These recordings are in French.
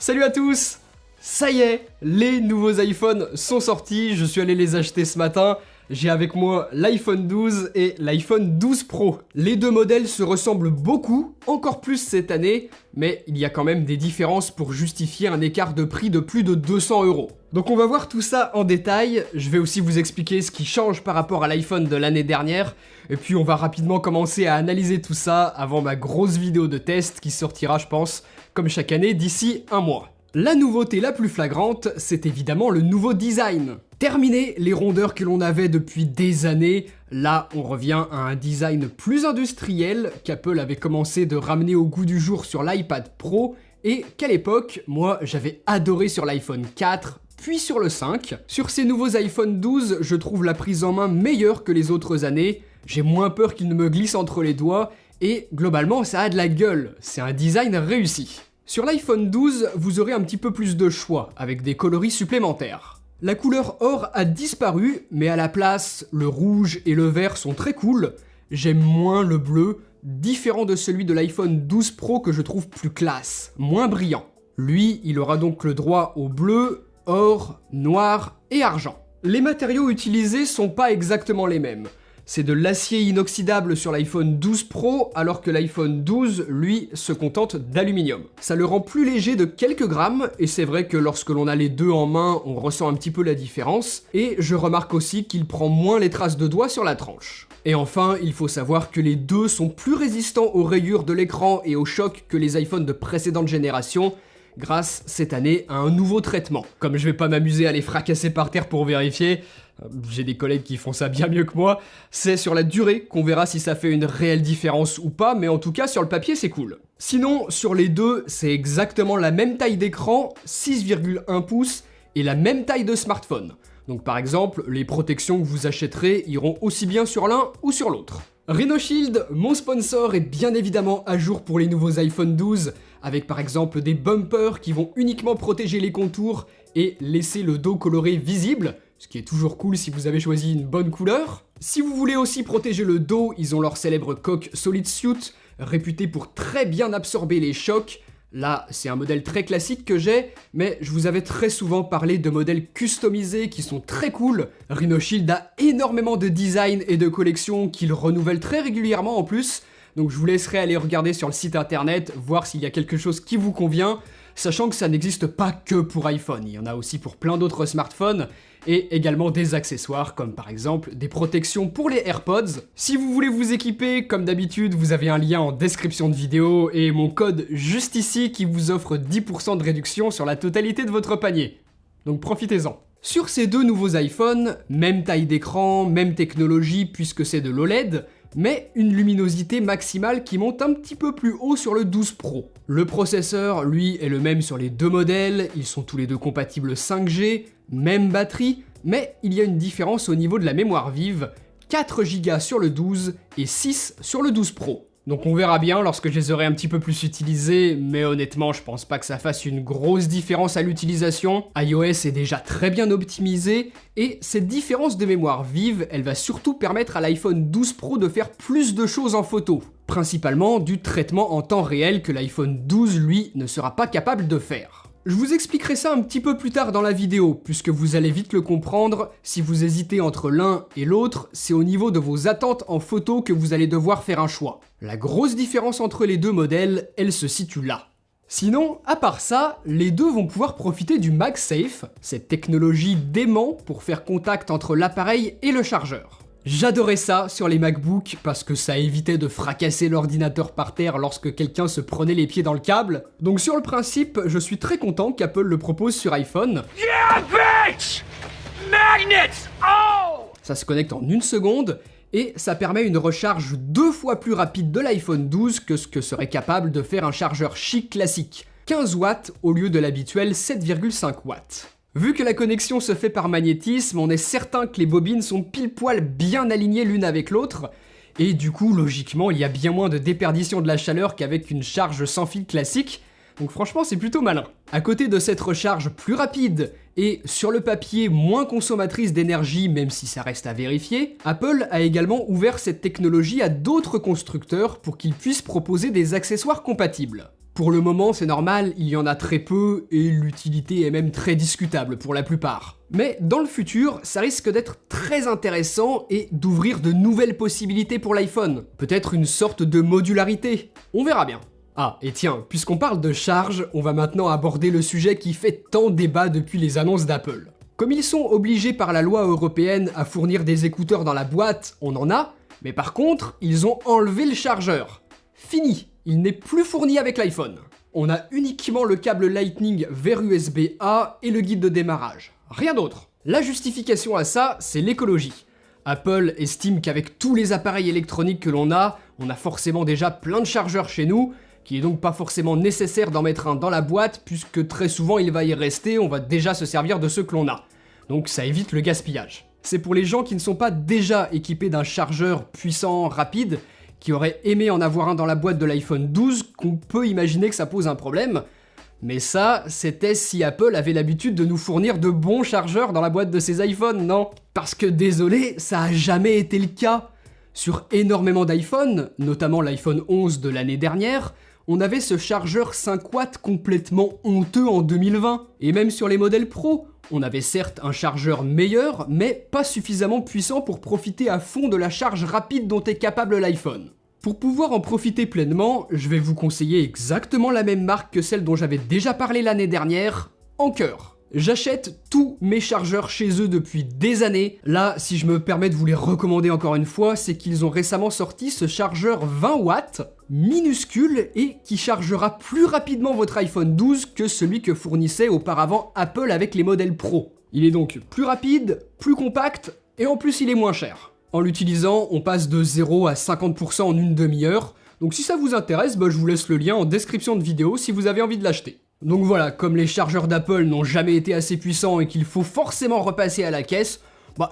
Salut à tous! Ça y est, les nouveaux iPhones sont sortis, je suis allé les acheter ce matin. J'ai avec moi l'iPhone 12 et l'iPhone 12 Pro. Les deux modèles se ressemblent beaucoup, encore plus cette année, mais il y a quand même des différences pour justifier un écart de prix de plus de 200 €. Donc on va voir tout ça en détail, je vais aussi vous expliquer ce qui change par rapport à l'iPhone de l'année dernière, et puis on va rapidement commencer à analyser tout ça avant ma grosse vidéo de test qui sortira, je pense, comme chaque année d'ici un mois. La nouveauté la plus flagrante, c'est évidemment le nouveau design. Terminé les rondeurs que l'on avait depuis des années, là on revient à un design plus industriel qu'Apple avait commencé de ramener au goût du jour sur l'iPad Pro et qu'à l'époque, moi j'avais adoré sur l'iPhone 4, puis sur le 5. Sur ces nouveaux iPhone 12, je trouve la prise en main meilleure que les autres années, j'ai moins peur qu'il ne me glisse entre les doigts et globalement ça a de la gueule, c'est un design réussi. Sur l'iPhone 12, vous aurez un petit peu plus de choix, avec des coloris supplémentaires. La couleur or a disparu, mais à la place, le rouge et le vert sont très cool. J'aime moins le bleu, différent de celui de l'iPhone 12 Pro que je trouve plus classe, moins brillant. Lui, il aura donc le droit au bleu, or, noir et argent. Les matériaux utilisés sont pas exactement les mêmes. C'est de l'acier inoxydable sur l'iPhone 12 Pro, alors que l'iPhone 12, lui, se contente d'aluminium. Ça le rend plus léger de quelques grammes, et c'est vrai que lorsque l'on a les deux en main, on ressent un petit peu la différence, et je remarque aussi qu'il prend moins les traces de doigts sur la tranche. Et enfin, il faut savoir que les deux sont plus résistants aux rayures de l'écran et aux chocs que les iPhones de précédente génération, grâce cette année à un nouveau traitement. Comme je vais pas m'amuser à les fracasser par terre pour vérifier, j'ai des collègues qui font ça bien mieux que moi, c'est sur la durée qu'on verra si ça fait une réelle différence ou pas, mais en tout cas sur le papier c'est cool. Sinon, sur les deux, c'est exactement la même taille d'écran, 6,1 pouces, et la même taille de smartphone. Donc par exemple, les protections que vous achèterez iront aussi bien sur l'un ou sur l'autre. Rhino Shield, mon sponsor, est bien évidemment à jour pour les nouveaux iPhone 12, avec par exemple des bumpers qui vont uniquement protéger les contours et laisser le dos coloré visible, ce qui est toujours cool si vous avez choisi une bonne couleur. Si vous voulez aussi protéger le dos, ils ont leur célèbre coque Solid Suit, réputé pour très bien absorber les chocs. Là, c'est un modèle très classique que j'ai, mais je vous avais très souvent parlé de modèles customisés qui sont très cool. Rhino Shield a énormément de design et de collections qu'il renouvelle très régulièrement en plus, donc je vous laisserai aller regarder sur le site internet, voir s'il y a quelque chose qui vous convient, sachant que ça n'existe pas que pour iPhone, il y en a aussi pour plein d'autres smartphones, et également des accessoires comme par exemple des protections pour les AirPods. Si vous voulez vous équiper, comme d'habitude, vous avez un lien en description de vidéo et mon code juste ici qui vous offre 10% de réduction sur la totalité de votre panier. Donc profitez-en. Sur ces deux nouveaux iPhones, même taille d'écran, même technologie puisque c'est de l'OLED, mais une luminosité maximale qui monte un petit peu plus haut sur le 12 Pro. Le processeur, lui, est le même sur les deux modèles, ils sont tous les deux compatibles 5G, même batterie, mais il y a une différence au niveau de la mémoire vive, 4 Go sur le 12 et 6 sur le 12 Pro. Donc on verra bien lorsque je les aurai un petit peu plus utilisés, mais honnêtement je pense pas que ça fasse une grosse différence à l'utilisation. iOS est déjà très bien optimisé, et cette différence de mémoire vive, elle va surtout permettre à l'iPhone 12 Pro de faire plus de choses en photo. Principalement du traitement en temps réel que l'iPhone 12, lui, ne sera pas capable de faire. Je vous expliquerai ça un petit peu plus tard dans la vidéo, puisque vous allez vite le comprendre, si vous hésitez entre l'un et l'autre, c'est au niveau de vos attentes en photo que vous allez devoir faire un choix. La grosse différence entre les deux modèles, elle se situe là. Sinon, à part ça, les deux vont pouvoir profiter du MagSafe, cette technologie d'aimant pour faire contact entre l'appareil et le chargeur. J'adorais ça sur les MacBooks parce que ça évitait de fracasser l'ordinateur par terre lorsque quelqu'un se prenait les pieds dans le câble. Donc sur le principe, je suis très content qu'Apple le propose sur iPhone. Yeah, bitch! Magnets! Oh! Ça se connecte en une seconde et ça permet une recharge 2 fois plus rapide de l'iPhone 12 que ce que serait capable de faire un chargeur chic classique. 15 watts au lieu de l'habituel 7,5 watts. Vu que la connexion se fait par magnétisme, on est certain que les bobines sont pile poil bien alignées l'une avec l'autre, et du coup, logiquement, il y a bien moins de déperdition de la chaleur qu'avec une charge sans fil classique, donc franchement, c'est plutôt malin. À côté de cette recharge plus rapide, et sur le papier moins consommatrice d'énergie, même si ça reste à vérifier, Apple a également ouvert cette technologie à d'autres constructeurs pour qu'ils puissent proposer des accessoires compatibles. Pour le moment, c'est normal, il y en a très peu et l'utilité est même très discutable pour la plupart. Mais dans le futur, ça risque d'être très intéressant et d'ouvrir de nouvelles possibilités pour l'iPhone. Peut-être une sorte de modularité. On verra bien. Ah, et tiens, puisqu'on parle de charge, on va maintenant aborder le sujet qui fait tant débat depuis les annonces d'Apple. Comme ils sont obligés par la loi européenne à fournir des écouteurs dans la boîte, on en a, mais par contre, ils ont enlevé le chargeur. Fini, il n'est plus fourni avec l'iPhone. On a uniquement le câble Lightning vers USB-A et le guide de démarrage. Rien d'autre. La justification à ça, c'est l'écologie. Apple estime qu'avec tous les appareils électroniques que l'on a, on a forcément déjà plein de chargeurs chez nous, qu'il est donc pas forcément nécessaire d'en mettre un dans la boîte, puisque très souvent il va y rester, on va déjà se servir de ceux que l'on a. Donc ça évite le gaspillage. C'est pour les gens qui ne sont pas déjà équipés d'un chargeur puissant, rapide, qui auraient aimé en avoir un dans la boîte de l'iPhone 12, qu'on peut imaginer que ça pose un problème. Mais ça, c'était si Apple avait l'habitude de nous fournir de bons chargeurs dans la boîte de ses iPhones, non? Parce que désolé, ça a jamais été le cas. Sur énormément d'iPhones, notamment l'iPhone 11 de l'année dernière, on avait ce chargeur 5 watts complètement honteux en 2020. Et même sur les modèles Pro, on avait certes un chargeur meilleur, mais pas suffisamment puissant pour profiter à fond de la charge rapide dont est capable l'iPhone. Pour pouvoir en profiter pleinement, je vais vous conseiller exactement la même marque que celle dont j'avais déjà parlé l'année dernière, Anker. J'achète tous mes chargeurs chez eux depuis des années. Là, si je me permets de vous les recommander encore une fois, c'est qu'ils ont récemment sorti ce chargeur 20 watts, minuscule et qui chargera plus rapidement votre iPhone 12 que celui que fournissait auparavant Apple avec les modèles Pro. Il est donc plus rapide, plus compact et en plus il est moins cher. En l'utilisant, on passe de 0 à 50% en une demi-heure. Donc si ça vous intéresse, je vous laisse le lien en description de vidéo si vous avez envie de l'acheter. Donc voilà, comme les chargeurs d'Apple n'ont jamais été assez puissants et qu'il faut forcément repasser à la caisse,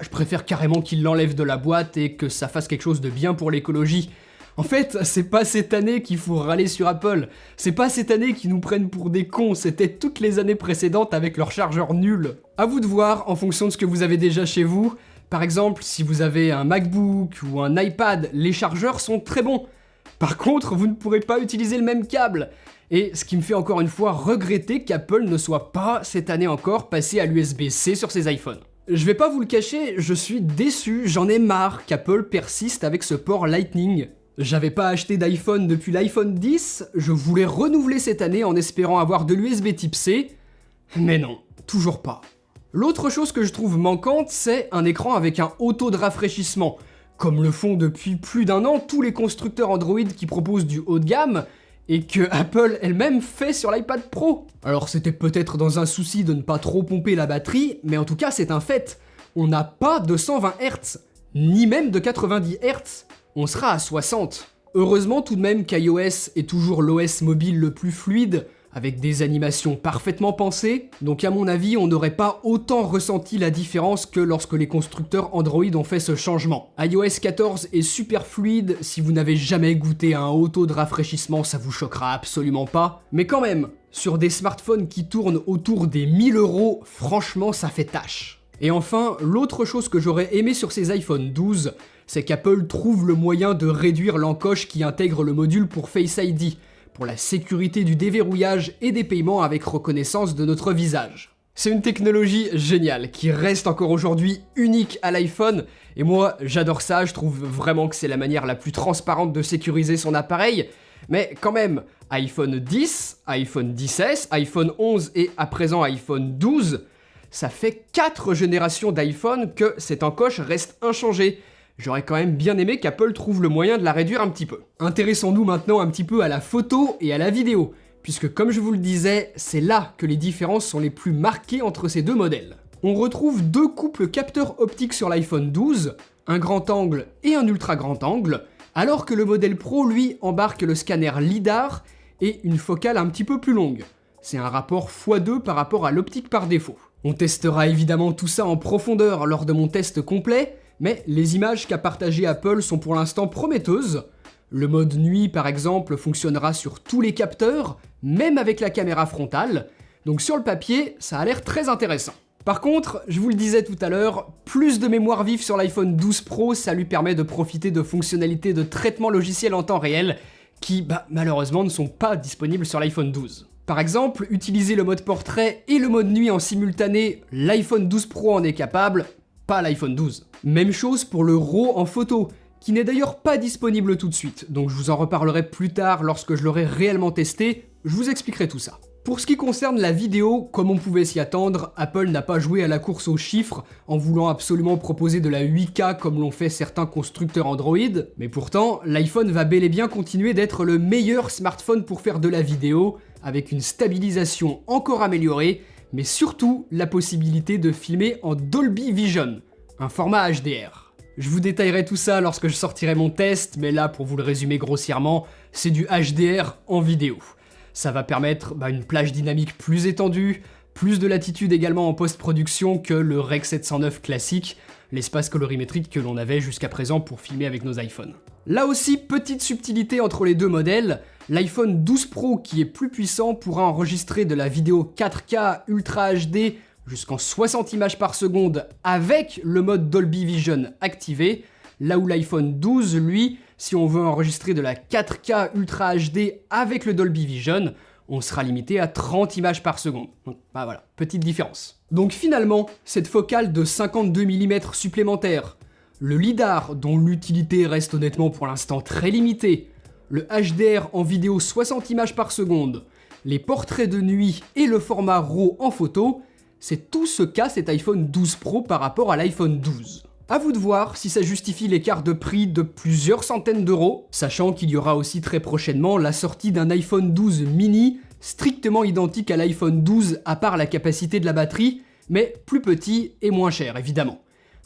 je préfère carrément qu'ils l'enlèvent de la boîte et que ça fasse quelque chose de bien pour l'écologie. En fait, c'est pas cette année qu'il faut râler sur Apple, c'est pas cette année qu'ils nous prennent pour des cons, c'était toutes les années précédentes avec leurs chargeurs nuls. À vous de voir en fonction de ce que vous avez déjà chez vous. Par exemple, si vous avez un MacBook ou un iPad, les chargeurs sont très bons. Par contre, vous ne pourrez pas utiliser le même câble. Et ce qui me fait encore une fois regretter qu'Apple ne soit pas, cette année encore, passé à l'USB-C sur ses iPhones. Je vais pas vous le cacher, je suis déçu, j'en ai marre qu'Apple persiste avec ce port Lightning. J'avais pas acheté d'iPhone depuis l'iPhone 10, je voulais renouveler cette année en espérant avoir de l'USB type C, mais non, toujours pas. L'autre chose que je trouve manquante, c'est un écran avec un haut taux de rafraîchissement, comme le font depuis plus d'un an tous les constructeurs Android qui proposent du haut de gamme, et que Apple elle-même fait sur l'iPad Pro. Alors c'était peut-être dans un souci de ne pas trop pomper la batterie, mais en tout cas c'est un fait. On n'a pas de 120 Hz, ni même de 90 Hz, on sera à 60. Heureusement tout de même qu'iOS est toujours l'OS mobile le plus fluide, avec des animations parfaitement pensées, donc à mon avis on n'aurait pas autant ressenti la différence que lorsque les constructeurs Android ont fait ce changement. iOS 14 est super fluide, si vous n'avez jamais goûté à un haut taux de rafraîchissement ça vous choquera absolument pas, mais quand même, sur des smartphones qui tournent autour des 1000 €, franchement ça fait tâche. Et enfin, l'autre chose que j'aurais aimé sur ces iPhone 12, c'est qu'Apple trouve le moyen de réduire l'encoche qui intègre le module pour Face ID, pour la sécurité du déverrouillage et des paiements avec reconnaissance de notre visage. C'est une technologie géniale, qui reste encore aujourd'hui unique à l'iPhone, et moi j'adore ça, je trouve vraiment que c'est la manière la plus transparente de sécuriser son appareil, mais quand même, iPhone 10, iPhone 10S, iPhone 11 et à présent iPhone 12, ça fait 4 générations d'iPhone que cette encoche reste inchangée. J'aurais quand même bien aimé qu'Apple trouve le moyen de la réduire un petit peu. Intéressons-nous maintenant un petit peu à la photo et à la vidéo, puisque comme je vous le disais, c'est là que les différences sont les plus marquées entre ces deux modèles. On retrouve deux couples capteurs optiques sur l'iPhone 12, un grand angle et un ultra grand angle, alors que le modèle Pro, lui, embarque le scanner LiDAR et une focale un petit peu plus longue. C'est un rapport x2 par rapport à l'optique par défaut. On testera évidemment tout ça en profondeur lors de mon test complet, mais les images qu'a partagées Apple sont pour l'instant prometteuses. Le mode nuit par exemple fonctionnera sur tous les capteurs, même avec la caméra frontale, donc sur le papier, ça a l'air très intéressant. Par contre, je vous le disais tout à l'heure, plus de mémoire vive sur l'iPhone 12 Pro, ça lui permet de profiter de fonctionnalités de traitement logiciel en temps réel qui, malheureusement, ne sont pas disponibles sur l'iPhone 12. Par exemple, utiliser le mode portrait et le mode nuit en simultané, l'iPhone 12 Pro en est capable, pas l'iPhone 12. Même chose pour le RAW en photo, qui n'est d'ailleurs pas disponible tout de suite, donc je vous en reparlerai plus tard lorsque je l'aurai réellement testé, je vous expliquerai tout ça. Pour ce qui concerne la vidéo, comme on pouvait s'y attendre, Apple n'a pas joué à la course aux chiffres en voulant absolument proposer de la 8K comme l'ont fait certains constructeurs Android, mais pourtant, l'iPhone va bel et bien continuer d'être le meilleur smartphone pour faire de la vidéo, avec une stabilisation encore améliorée, mais surtout la possibilité de filmer en Dolby Vision, un format HDR. Je vous détaillerai tout ça lorsque je sortirai mon test, mais là, pour vous le résumer grossièrement, c'est du HDR en vidéo. Ça va permettre une plage dynamique plus étendue, plus de latitude également en post-production que le Rec 709 classique, l'espace colorimétrique que l'on avait jusqu'à présent pour filmer avec nos iPhones. Là aussi, petite subtilité entre les deux modèles, l'iPhone 12 Pro qui est plus puissant pourra enregistrer de la vidéo 4K Ultra HD jusqu'en 60 images par seconde avec le mode Dolby Vision activé, là où l'iPhone 12, lui, si on veut enregistrer de la 4K Ultra HD avec le Dolby Vision, on sera limité à 30 images par seconde. Donc voilà, petite différence. Donc finalement, cette focale de 52 mm supplémentaire, le LiDAR dont l'utilité reste honnêtement pour l'instant très limitée, le HDR en vidéo 60 images par seconde, les portraits de nuit et le format RAW en photo, c'est tout ce qu'a cet iPhone 12 Pro par rapport à l'iPhone 12. À vous de voir si ça justifie l'écart de prix de plusieurs centaines d'euros, sachant qu'il y aura aussi très prochainement la sortie d'un iPhone 12 mini strictement identique à l'iPhone 12 à part la capacité de la batterie, mais plus petit et moins cher évidemment,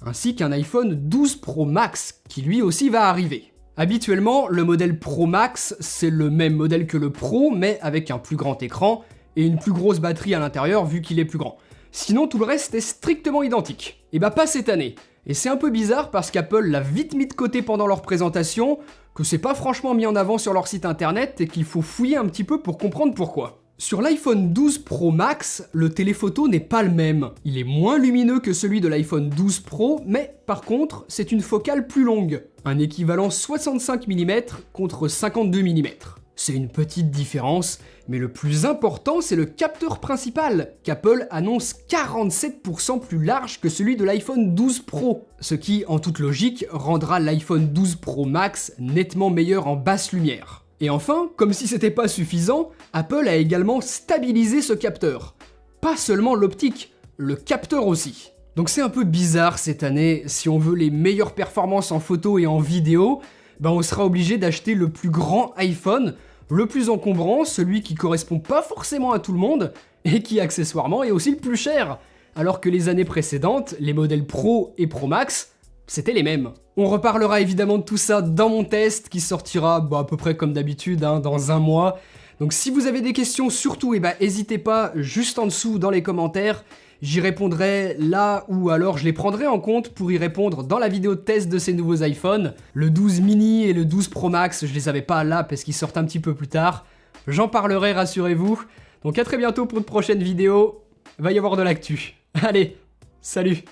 ainsi qu'un iPhone 12 Pro Max qui lui aussi va arriver. Habituellement, le modèle Pro Max, c'est le même modèle que le Pro, mais avec un plus grand écran et une plus grosse batterie à l'intérieur vu qu'il est plus grand. Sinon, tout le reste est strictement identique. Et pas cette année. Et c'est un peu bizarre parce qu'Apple l'a vite mis de côté pendant leur présentation, que c'est pas franchement mis en avant sur leur site internet et qu'il faut fouiller un petit peu pour comprendre pourquoi. Sur l'iPhone 12 Pro Max, le téléphoto n'est pas le même. Il est moins lumineux que celui de l'iPhone 12 Pro, mais par contre, c'est une focale plus longue. Un équivalent 65 mm contre 52 mm. C'est une petite différence, mais le plus important, c'est le capteur principal, qu'Apple annonce 47% plus large que celui de l'iPhone 12 Pro, ce qui, en toute logique, rendra l'iPhone 12 Pro Max nettement meilleur en basse lumière. Et enfin, comme si c'était pas suffisant, Apple a également stabilisé ce capteur. Pas seulement l'optique, le capteur aussi. Donc c'est un peu bizarre cette année, si on veut les meilleures performances en photo et en vidéo, on sera obligé d'acheter le plus grand iPhone, le plus encombrant, celui qui correspond pas forcément à tout le monde, et qui accessoirement est aussi le plus cher, alors que les années précédentes, les modèles Pro et Pro Max, c'était les mêmes. On reparlera évidemment de tout ça dans mon test, qui sortira à peu près comme d'habitude, dans un mois. Donc si vous avez des questions, surtout, n'hésitez pas juste en dessous dans les commentaires. J'y répondrai là ou alors je les prendrai en compte pour y répondre dans la vidéo de test de ces nouveaux iPhones. Le 12 mini et le 12 Pro Max, je les avais pas là parce qu'ils sortent un petit peu plus tard. J'en parlerai, rassurez-vous. Donc à très bientôt pour une prochaine vidéo. Va y avoir de l'actu. Allez, salut!